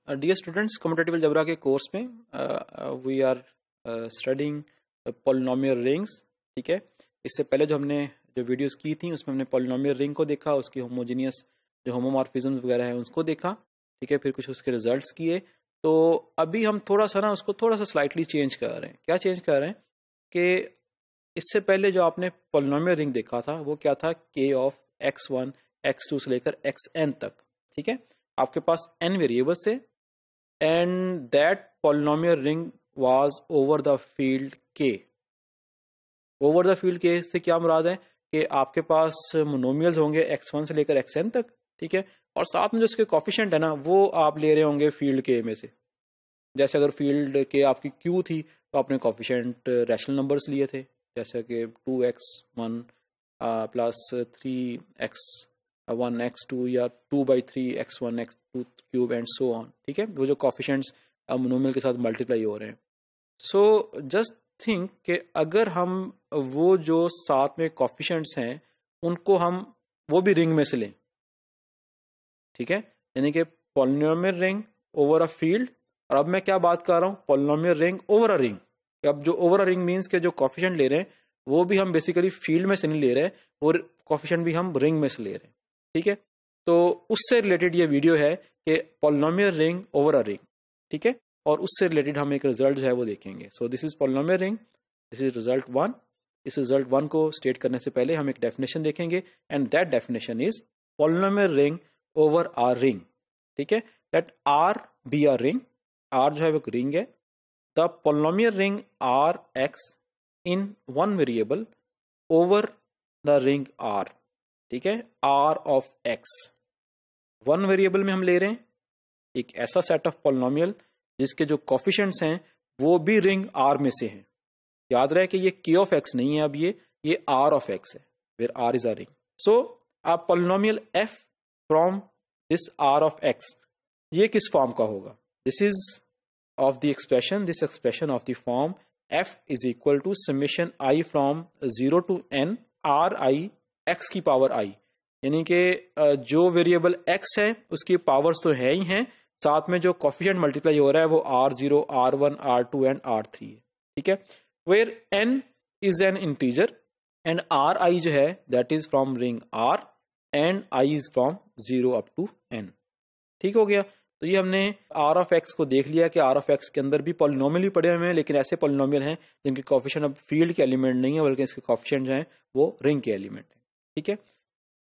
Dear students, commutative algebra के course में we are studying polynomial rings. ठीक है, इससे पहले जो वीडियोस की थी उसमें हमने पॉलिनोमियल रिंग को देखा, उसकी होमोजीनियस जो होमोमॉर्फिज्म्स वगैरह हैं उसको देखा। ठीक है, फिर कुछ उसके रिजल्ट्स किए। तो अभी हम थोड़ा सा उसको थोड़ा सा स्लाइटली चेंज कर रहे हैं। क्या चेंज कर रहे हैं कि इससे पहले जो आपने पॉलिनोमियल रिंग देखा था वो क्या था, k ऑफ x1 x2 से लेकर xn तक। ठीक है, आपके पास n वेरिएबल्स थे and that polynomial ring was over the field k। Over the field k से क्या मुराद है कि आपके पास मोनोमियल्स होंगे x1 से लेकर xn तक। ठीक है, और साथ में जो उसके कोफिशिएंट है ना वो आप ले रहे होंगे फील्ड k में से। जैसे अगर फील्ड के आपकी q थी तो आपने कोफिशिएंट रैशनल नंबर्स लिए थे, जैसे कि 2x1 प्लस 3x1 x2 या 2/3 x1 x2 cube and so on. ठीक है, वो जो कोफिशिएंट्स मोनोमियल के साथ मल्टीप्लाई हो रहे हैं। सो जस्ट थिंक कि अगर हम वो जो साथ में कोफिशिएंट्स हैं उनको हम वो भी रिंग में से लें। ठीक है, यानी कि polynomial ring over a field. और अब मैं क्या बात कर रहा हूँ, polynomial ring over a ring. अब जो ओवर अ रिंग मीन्स के जो कोफिशिएंट ले रहे हैं वो भी हम बेसिकली फील्ड में से नहीं ले रहे और कोफिशिएंट भी हम रिंग में से ले रहे हैं। ठीक है, तो उससे रिलेटेड ये वीडियो है कि polynomial ring over a ring. ठीक है, और उससे रिलेटेड हम एक रिजल्ट जो है वो देखेंगे। So this is polynomial ring, this is result 1। इस रिजल्ट 1 को स्टेट करने से पहले हम एक डेफिनेशन देखेंगे and that definition is polynomial ring over a ring. ठीक है, let R be a ring. R जो है वो रिंग है। The polynomial ring R X in one variable over the ring R. ठीक है, R of X one variable में हम ले रहे हैं एक ऐसा सेट ऑफ पॉलिनोमियल जिसके जो कोफिशिएंट्स हैं वो भी रिंग आर में से हैं। याद रहे कि ये k ऑफ x नहीं है, अब ये r ऑफ x है, where r is a ring. So a polynomial f from this r of x, ये किस फॉर्म का होगा? This is of the expression, this expression of the form f is equal to summation I from 0 to n ri x की power i। यानी कि जो variable x है उसकी पावर्स तो है ही हैं, साथ में जो कोफिशिएंट मल्टीप्लाई हो रहा है वो r0 r1 r2 and r3 है। ठीक है, where n is an integer and ri जो है that is from ring r and i is from 0 up to n। ठीक हो गया, तो ये हमने r ऑफ x को देख लिया कि r ऑफ x के अंदर भी पॉलिनोमियल भी पड़े हुए हैं, लेकिन ऐसे पॉलिनोमियल हैं जिनके कोफिशिएंट अब फील्ड के एलिमेंट नहीं है बल्कि इसके कोफिशिएंट जो हैं वो रिंग के एलिमेंट हैं। ठीक है,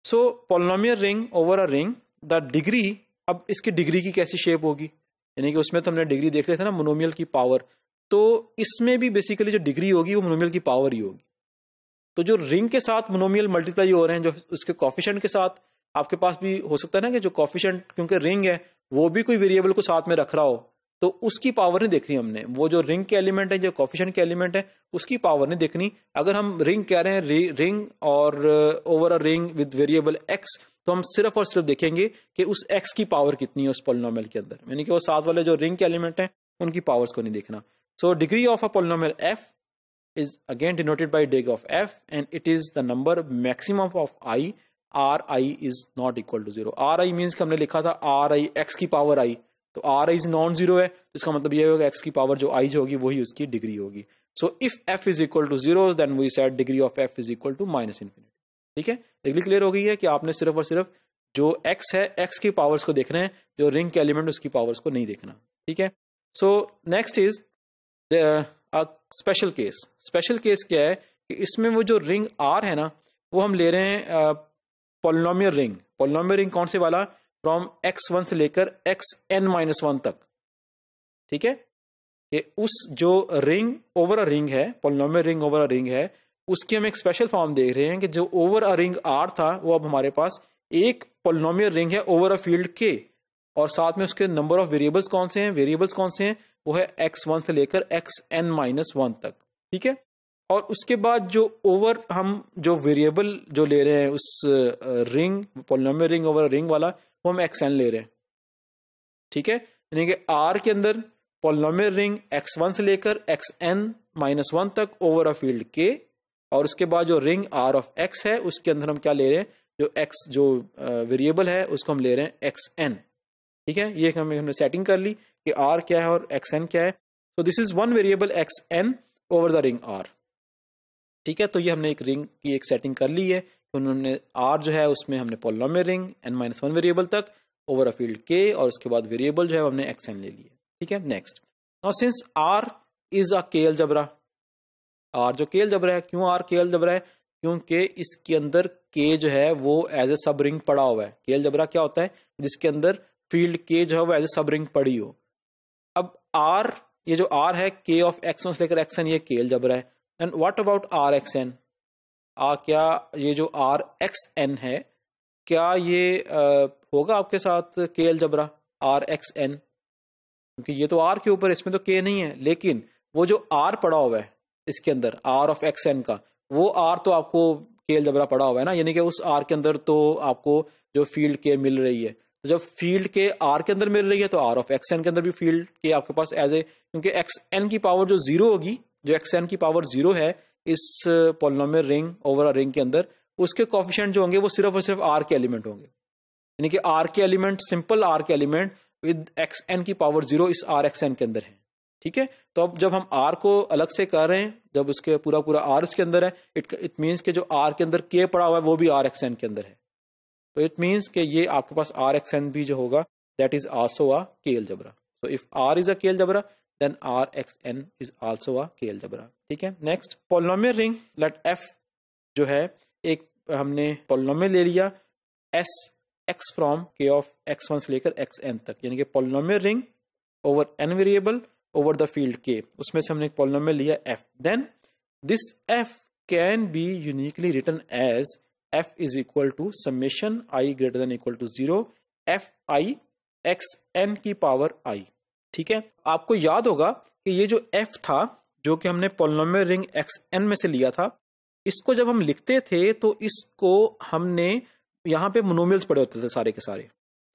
so polynomial ring over a ring, the degree. अब इसकी डिग्री की कैसी शेप होगी, यानी कि उसमें तो हमने डिग्री देख रहे थे ना मोनोमियल की पावर, तो इसमें भी बेसिकली जो डिग्री होगी वो मोनोमियल की पावर ही होगी। तो जो रिंग के साथ मोनोमियल मल्टीप्लाई हो रहे हैं जो उसके कोफिशिएंट के साथ आपके पास भी हो सकता है ना कि जो कोफिशिएंट, क्योंकि रिंग है वो भी कोई वेरिएबल को साथ में रख रहा हो, तो उसकी पावर नहीं देखनी हमने। वो जो रिंग के एलिमेंट है, जो कोफिशिएंट के एलिमेंट है, उसकी पावर नहीं देखनी। अगर हम रिंग कह रहे हैं रिंग और over a ring with variable x, तो हम सिर्फ और सिर्फ देखेंगे कि उस एक्स की पावर कितनी है उस पॉलिनोमियल के अंदर, यानी कि वो साथ वाले जो रिंग के एलिमेंट हैं उनकी पावर्स को नहीं देखना। So degree of a polynomial F is again denoted by dig of f and it is the number maximum of I, ri is not equal to 0। ri means कि हमने लिखा था ri x की power i, तो ri is non zero है, तो इसका मतलब ये होगा x की पावर जो i जो होगी वही उसकी डिग्री होगी। So if f is equal to 0 then we said degree of f is equal to minus infinity। ठीक है, डिग्री क्लियर हो गई है कि आपने सिर्फ और सिर्फ जो x है x की पावर्स को देखना है, जो रिंग के एलिमेंट उसकी पावर्स को नहीं देखना। ठीक है, so next is special case. Special case क्या है कि इसमें वो जो रिंग आर है ना वो हम ले रहे हैं पॉलिनोमियल रिंग। पॉलिनोमियल रिंग कौन से वाला? फ्रॉम x1 से लेकर xn-1 तक। ठीक है, ये उस जो रिंग ओवर अ रिंग है, polynomial ring over a ring है, उसकी हम एक स्पेशल फॉर्म देख रहे हैं कि जो ओवर अ रिंग आर था वो अब हमारे पास एक पॉलिनोमियल रिंग है ओवर अ फील्ड के, और साथ में उसके नंबर ऑफ वेरिएबल्स कौन से हैं? वेरिएबल्स कौन से हैं? वो है x1 से लेकर xn-1 तक। ठीक है, और उसके बाद जो ओवर हम जो वेरिएबल जो ले रहे हैं उस ring polynomial ring over ring वाला, वो हम xn ले रहे हैं। ठीक है, यानी कि r के अंदर पॉलिनोमियल रिंग x1 से लेकर xn-1 तक ओवर अ फील्ड k, और उसके बाद जो रिंग r ऑफ x है उसके अंदर हम क्या ले रहे हैं? जो x जो वेरिएबल है उसको हम ले रहे हैं xn। ठीक है, ये हमने सेटिंग कर ली कि आर क्या है और एक्स एन क्या है। तो this is one variable X N over the ring R. ठीक है, तो ये हमने एक रिंग की एक सेटिंग कर ली है। उन्होंने आर जो है उसमें हमने पॉलिनोमियल रिंग n-1 वेरिएबल तक ओवर अ फील्ड के, और उसके बाद वेरिएबल जो है हमने एक्स एन ले लिया। ठीक है, next, now since R is a K algebra, are जो के अलजबरा है, क्यों आर के अलजबरा है? क्योंकि इसके अंदर के जो है वो एज ए सब रिंग पड़ा हुआ है। के अलजबरा क्या होता है? जिसके अंदर फील्ड के जो है वो एज ए सब रिंग पड़ी हो। अब आर, ये जो आर है के ऑफ एक्स वन से लेकर एक्स एन, ये के अलजबरा है। And what about R X N? क्या ये जो आर एक्स एन है, क्या ये होगा आपके साथ के अलजबरा आर एक्स एन? क्योंकि ये तो आर के ऊपर, इसमें तो के नहीं है, लेकिन वो जो आर पड़ा हुआ है इसके अंदर आर ऑफ एक्स एन का, वो आर तो आपको के अलजबरा पड़ा हुआ है ना, यानी कि उस आर के अंदर तो आपको जो फील्ड के मिल रही है। तो जब फील्ड के आर के अंदर मिल रही है तो आर ऑफ एक्स एन के अंदर भी फील्ड के आपके पास एज ए, क्योंकि एक्स एन की पावर जो जीरो होगी, जो एक्स एन की पावर जीरो है इस polynomial ring over a ring के अंदर, उसके कोफिशिएंट जो होंगे वो सिर्फ और सिर्फ आर के एलिमेंट होंगे। यानी कि आर के एलिमेंट, सिंपल आर के एलिमेंट विद एक्स एन की पावर जीरो इस आर एक्स एन के अंदर है। ठीक है, तो अब जब हम आर को अलग से कर रहे हैं, जब उसके पूरा पूरा आर उसके अंदर है, इट मीन्स कि जो आर के अंदर के पड़ा हुआ है वो भी आर एक्स एन के अंदर है। तो इट मीन्स कि ये आपके पास आर एक्स एन भी जो होगा that is also a K algebra. So if R is a K algebra then R X N is also a K algebra. ठीक है, next, polynomial ring let F जो है, एक हमने पॉलिनोमियल ले लिया S X from K of X one से लेकर एक्स एन तक, यानी कि polynomial ring over N variable over the field K, उसमें से हमने एक पॉलिनोमियल लिया F. Then this F can B uniquely written as F is equal to summation I greater than equal to zero F I X N की power I. ठीक है, आपको याद होगा कि ये जो एफ था जो कि हमने पॉलिनोमियल रिंग एक्स एन में से लिया था, इसको जब हम लिखते थे तो इसको हमने यहाँ पे मोनोमियल्स पड़े होते थे सारे के सारे।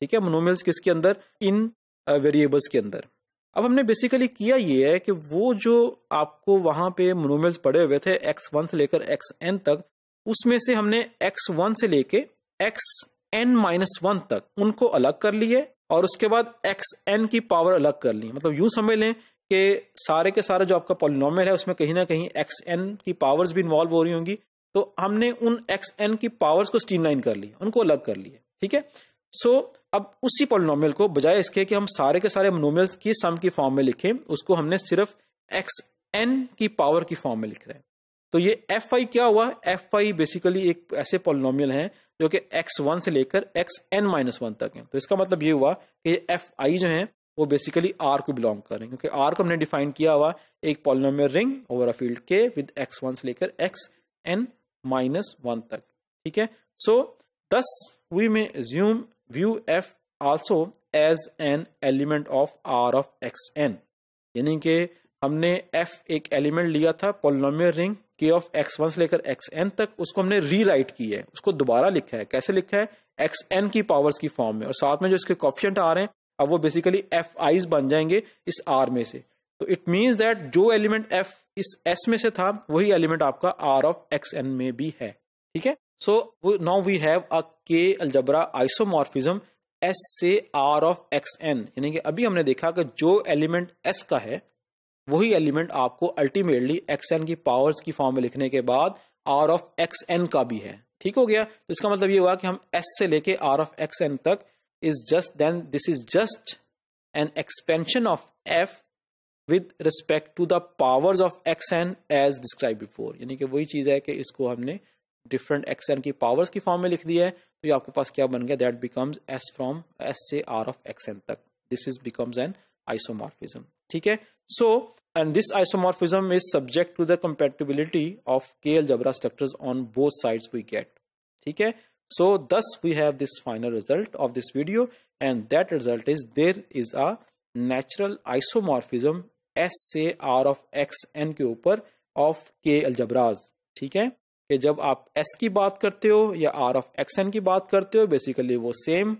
ठीक है, मोनोमियल्स किसके अंदर? इन वेरिएबल्स के अंदर। अब हमने बेसिकली किया ये है कि वो जो आपको वहां पे मोनोमियल्स पड़े हुए थे एक्स वन से लेकर एक्स एन तक, उसमें से हमने एक्स वन से लेके एक्स एन माइनस वन तक उनको अलग कर लिए, और उसके बाद एक्स एन की पावर अलग कर ली। मतलब यूं समझ लें कि सारे के सारे जो आपका पॉलिनोमियल है उसमें कहीं ना कहीं एक्स एन की पावर्स भी इन्वॉल्व हो रही होंगी, तो हमने उन एक्स एन की पावर्स को स्ट्रीमलाइन कर लिया, उनको अलग कर लिया। ठीक है, सो अब उसी पॉलिनोमियल को बजाय इसके कि हम सारे के सारे मोनोमियल्स की सम की फॉर्म में लिखें, उसको हमने सिर्फ एक्स एन की पावर की फॉर्म में लिख रहे हैं। तो ये एफ आई क्या हुआ? एफ आई बेसिकली एक ऐसे पॉलिनोमियल है जो कि एक्स वन से लेकर एक्स एन माइनस वन तक है। तो इसका मतलब ये हुआ कि ये एफ आई जो है वो बेसिकली आर को बिलोंग कर रहे हैं, क्योंकि आर को हमने डिफाइन किया हुआ एक polynomial ring over a field के विद एक्स वन से लेकर एक्स एन माइनस वन तक। ठीक है, सो thus we may assume view f also as an element of r of xn, यानी कि हमने f एक एलिमेंट लिया था polynomial ring k of x1 से लेकर xn तक, उसको हमने रीराइट किया है, उसको दोबारा लिखा है। कैसे लिखा है? xn की पावर्स की फॉर्म में, और साथ में जो इसके कोफिशिएंट आ रहे हैं अब वो बेसिकली एफ आईज बन जाएंगे इस r में से। तो इट मीन्स दैट जो एलिमेंट f इस s में से था वही एलिमेंट आपका r ऑफ xn में भी है। ठीक है, so now we have a k algebra isomorphism s से r of xn, यानी कि अभी हमने देखा कि जो एलिमेंट s का है वही एलिमेंट आपको अल्टीमेटली xn की पावर्स की फॉर्म में लिखने के बाद r of xn का भी है। ठीक हो गया, तो इसका मतलब ये हुआ कि हम s से लेके r of xn तक is just then this is just an expansion of f with respect to the powers of xn as described before, यानी कि वही चीज है कि इसको हमने डिफरेंट एक्स एन की पावर्स की फॉर्म में लिख दिया है। तो ये आपके पास क्या बन गया? That becomes S from S से आर ऑफ एक्स एन तक। This is becomes an isomorphism. ठीक है, so and this isomorphism is subject to the compatibility of K algebra structures on both sides we get. ठीक है, सो thus we have this final result of this video, and that result is there is a natural isomorphism s से r of x n के ऊपर of k algebras। ठीक है, कि जब आप s की बात करते हो या r ऑफ एक्स एन की बात करते हो, बेसिकली वो सेम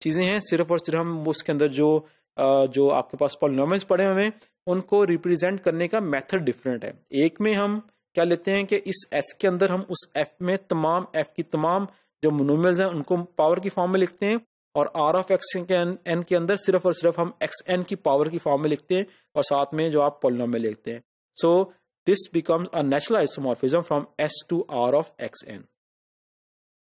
चीजें हैं, सिर्फ और सिर्फ हम उसके अंदर जो आपके पास पॉलिनोमियल्स पड़े हुए हैं उनको रिप्रेजेंट करने का मेथड डिफरेंट है। एक में हम क्या लेते हैं कि इस s के अंदर हम उस f में तमाम f की तमाम जो मोनोमियल्स हैं उनको पावर की फॉर्म में लिखते हैं, और आर ऑफ एक्स एन के अंदर सिर्फ और सिर्फ हम एक्स एन की पावर की फॉर्म में लिखते हैं और साथ में जो आप पॉलिनोमियल लिखते हैं. So this becomes a natural isomorphism from S to R of X N.